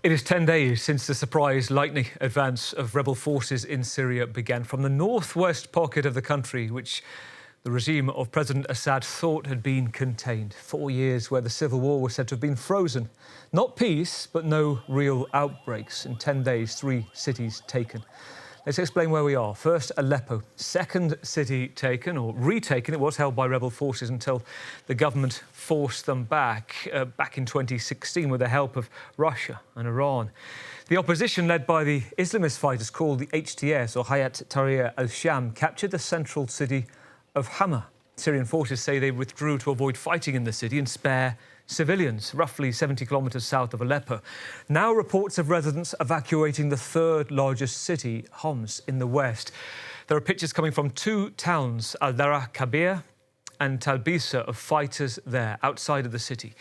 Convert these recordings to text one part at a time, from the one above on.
It is 10 days since the surprise lightning advance of rebel forces in Syria began from the northwest pocket of the country, which the regime of President Assad thought had been contained. 4 years where the civil war was said to have been frozen. Not peace, but no real outbreaks. In 10 days, 3 cities taken. Let's explain where we are. First, Aleppo, second city taken, or retaken. It was held by rebel forces until the government forced them back in 2016 with the help of Russia and Iran. The opposition, led by the Islamist fighters called the HTS, or Hayat Tahrir al-Sham, captured the central city of Hama. Syrian forces say they withdrew to avoid fighting in the city and spare civilians, roughly 70 kilometres south of Aleppo. Now reports of residents evacuating the third largest city, Homs, in the west. There are pictures coming from 2 towns, Al-Dara Kabir and Talbisa, of fighters there outside of the city.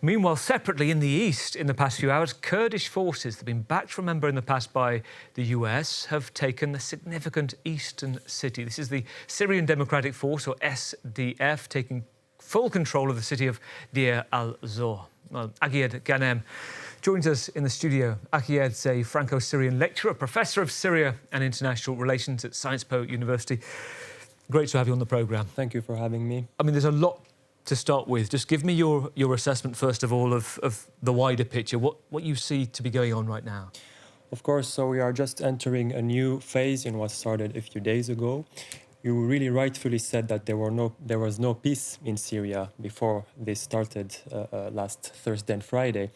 Meanwhile, separately in the east, in the past few hours, Kurdish forces that have been backed, remember, in the past by the US, have taken a significant eastern city. This is the Syrian Democratic Force, or SDF, taking full control of the city of Deir al-Zor. Well, Aghiad Ghanem joins us in the studio. Aghiad's a Franco-Syrian lecturer, professor of Syria and International Relations at SciencesPo University. Great to have you on the programme. Thank you for having me. I mean, there's a lot to start with. Just give me your assessment, first of all, of the wider picture, what you see to be going on right now. Of course, so we are just entering a new phase in what started a few days ago. You really rightfully said that there was no peace in Syria before this started last Thursday and Friday.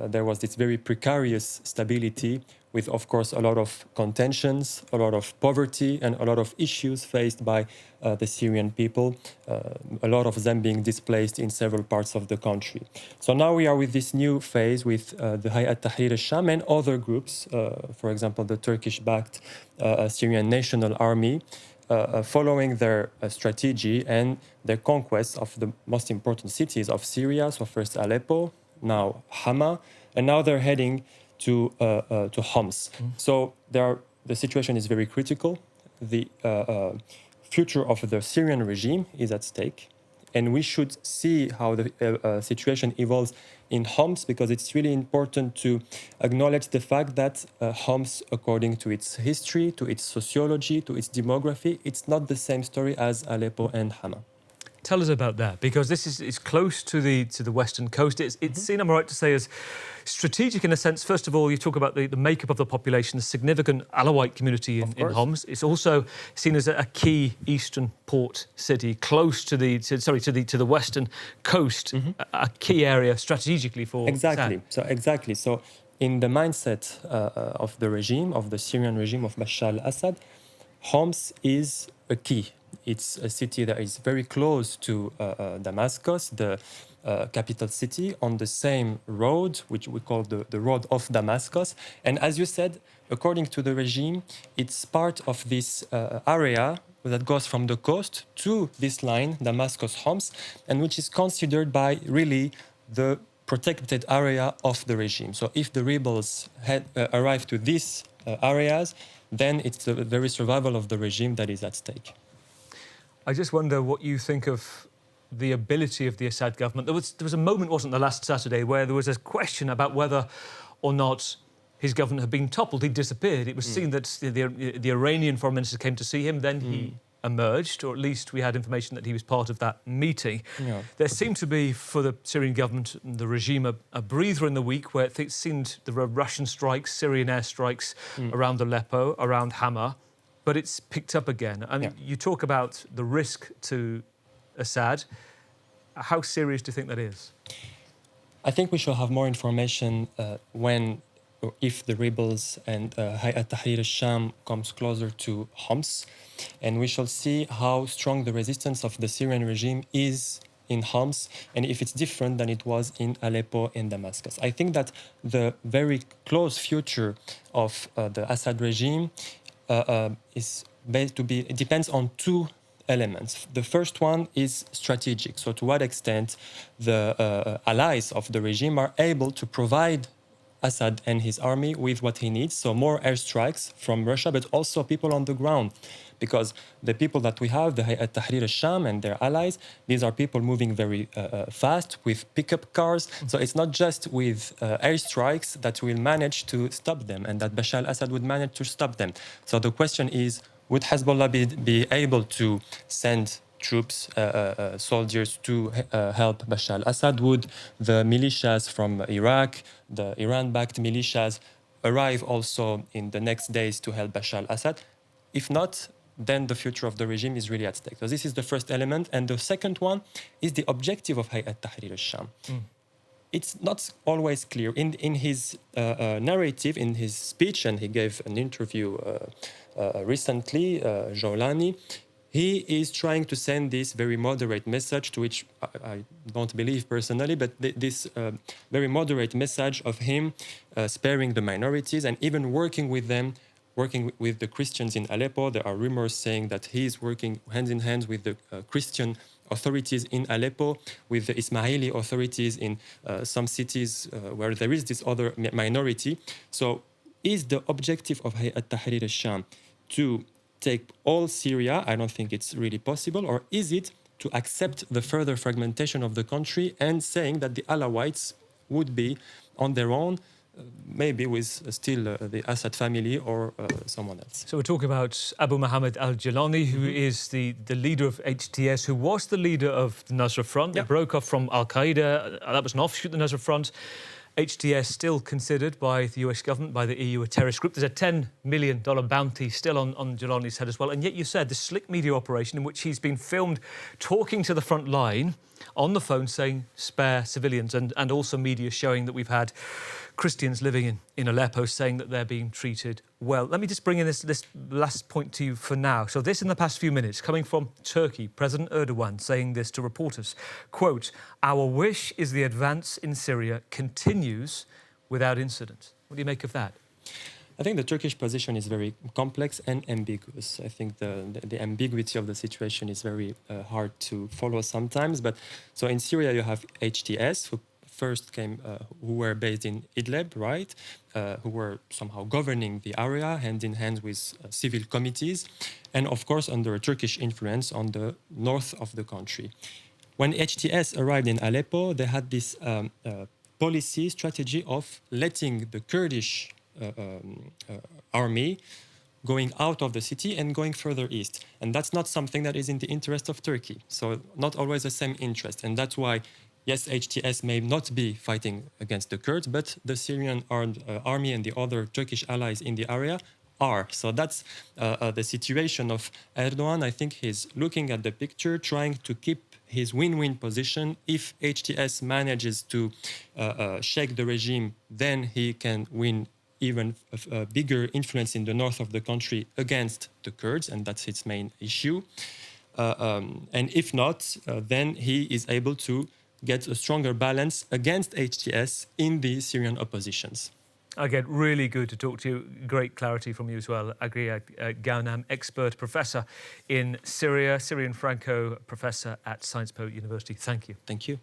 There was this very precarious stability with, of course, a lot of contentions, a lot of poverty, and a lot of issues faced by the Syrian people, a lot of them being displaced in several parts of the country. So now we are with this new phase with the Hayat Tahrir al-Sham and other groups, for example, the Turkish-backed Syrian National Army, following their strategy and their conquest of the most important cities of Syria. So first Aleppo, now Hama, and now they're heading to Homs. So the situation is very critical. The future of the Syrian regime is at stake, and we should see how the situation evolves in Homs, because it's really important to acknowledge the fact that Homs, according to its history, to its sociology, to its demography, it's not the same story as Aleppo and Hama. Tell us about that, because this is close to the western coast. It's seen, am I right to say, as strategic in a sense. First of all, you talk about the makeup of the population, the significant Alawite community in Homs. It's also seen as a key eastern port city, close to the western coast, a key area strategically for Exactly. Assad. So in the mindset of the regime, of the Syrian regime of Bashar al-Assad, Homs is a key. It's a city that is very close to Damascus, the capital city, on the same road, which we call the road of Damascus. And as you said, according to the regime, it's part of this area that goes from the coast to this line, Damascus-Homs, and which is considered by really the protected area of the regime. So if the rebels had arrived to these areas, then it's the very survival of the regime that is at stake. I just wonder what you think of the ability of the Assad government. There was a moment, wasn't there, last Saturday, where there was a question about whether or not his government had been toppled. He'd disappeared. It was seen that the Iranian foreign minister came to see him, then he emerged, or at least we had information that he was part of that meeting. Yeah. There seemed to be, for the Syrian government and the regime, a breather in the week where it seemed there were Russian strikes, Syrian airstrikes around Aleppo, around Hama, but it's picked up again. I mean, you talk about the risk to Assad. How serious do you think that is? I think we shall have more information when or if the rebels and Hayat Tahrir al-Sham comes closer to Homs, and we shall see how strong the resistance of the Syrian regime is in Homs, and if it's different than it was in Aleppo and Damascus. I think that the very close future of the Assad regime it depends on 2 elements. The first one is strategic. So to what extent the allies of the regime are able to provide Assad and his army with what he needs. So more airstrikes from Russia, but also people on the ground. because the people that we have, the Hayat Tahrir al-Sham and their allies, these are people moving very fast with pickup cars. So it's not just with airstrikes that we'll manage to stop them and that Bashar al-Assad would manage to stop them. So the question is, would Hezbollah be able to send troops, soldiers to help Bashar al-Assad? Would the militias from Iraq, the Iran-backed militias, arrive also in the next days to help Bashar al-Assad? If not, then the future of the regime is really at stake. So this is the first element. And the second one is the objective of Hayat Tahrir al-Sham. It's not always clear. In his narrative, in his speech, and he gave an interview recently, Jolani, he is trying to send this very moderate message, to which I don't believe personally, but this very moderate message of him sparing the minorities and even working with them, working with the Christians in Aleppo. There are rumors saying that he is working hand in hand with the Christian authorities in Aleppo, with the Ismaili authorities in some cities where there is this other minority. So is the objective of Hayat Tahrir al-Sham to take all Syria? I don't think it's really possible. Or is it to accept the further fragmentation of the country and saying that the Alawites would be on their own, maybe with still the Assad family or someone else? So we're talking about Abu Muhammad al-Jilani, who is the leader of HTS, who was the leader of the Nusra Front. They broke off from al-Qaeda. That was an offshoot of the Nusra Front. HTS still considered by the US government, by the EU, a terrorist group. There's a $10 million bounty still on Jilani's head as well. And yet you said the slick media operation in which he's been filmed talking to the front line on the phone saying spare civilians, and also media showing that we've had Christians living in Aleppo saying that they're being treated well. Let me just bring in this last point to you for now. So this in the past few minutes, coming from Turkey, President Erdogan saying this to reporters, quote, "Our wish is the advance in Syria continues without incident." What do you make of that? I think the Turkish position is very complex and ambiguous. I think the ambiguity of the situation is very hard to follow sometimes. But so in Syria, you have HTS, who first came, who were based in Idlib, right? Who were somehow governing the area hand in hand with civil committees. And of course, under a Turkish influence on the north of the country. When HTS arrived in Aleppo, they had this policy strategy of letting the Kurdish army going out of the city and going further east. And that's not something that is in the interest of Turkey. So not always the same interest. And that's why, yes, HTS may not be fighting against the Kurds, but the Syrian army and the other Turkish allies in the area are. So that's the situation of Erdogan. I think he's looking at the picture, trying to keep his win-win position. If HTS manages to shake the regime, then he can win even a bigger influence in the north of the country against the Kurds, and that's its main issue. And if not, then he is able to get a stronger balance against HTS in the Syrian oppositions. Again, really good to talk to you. Great clarity from you as well. Aghiad Ghanem, expert professor in Syria, Syrian Franco professor at SciencesPo University. Thank you. Thank you.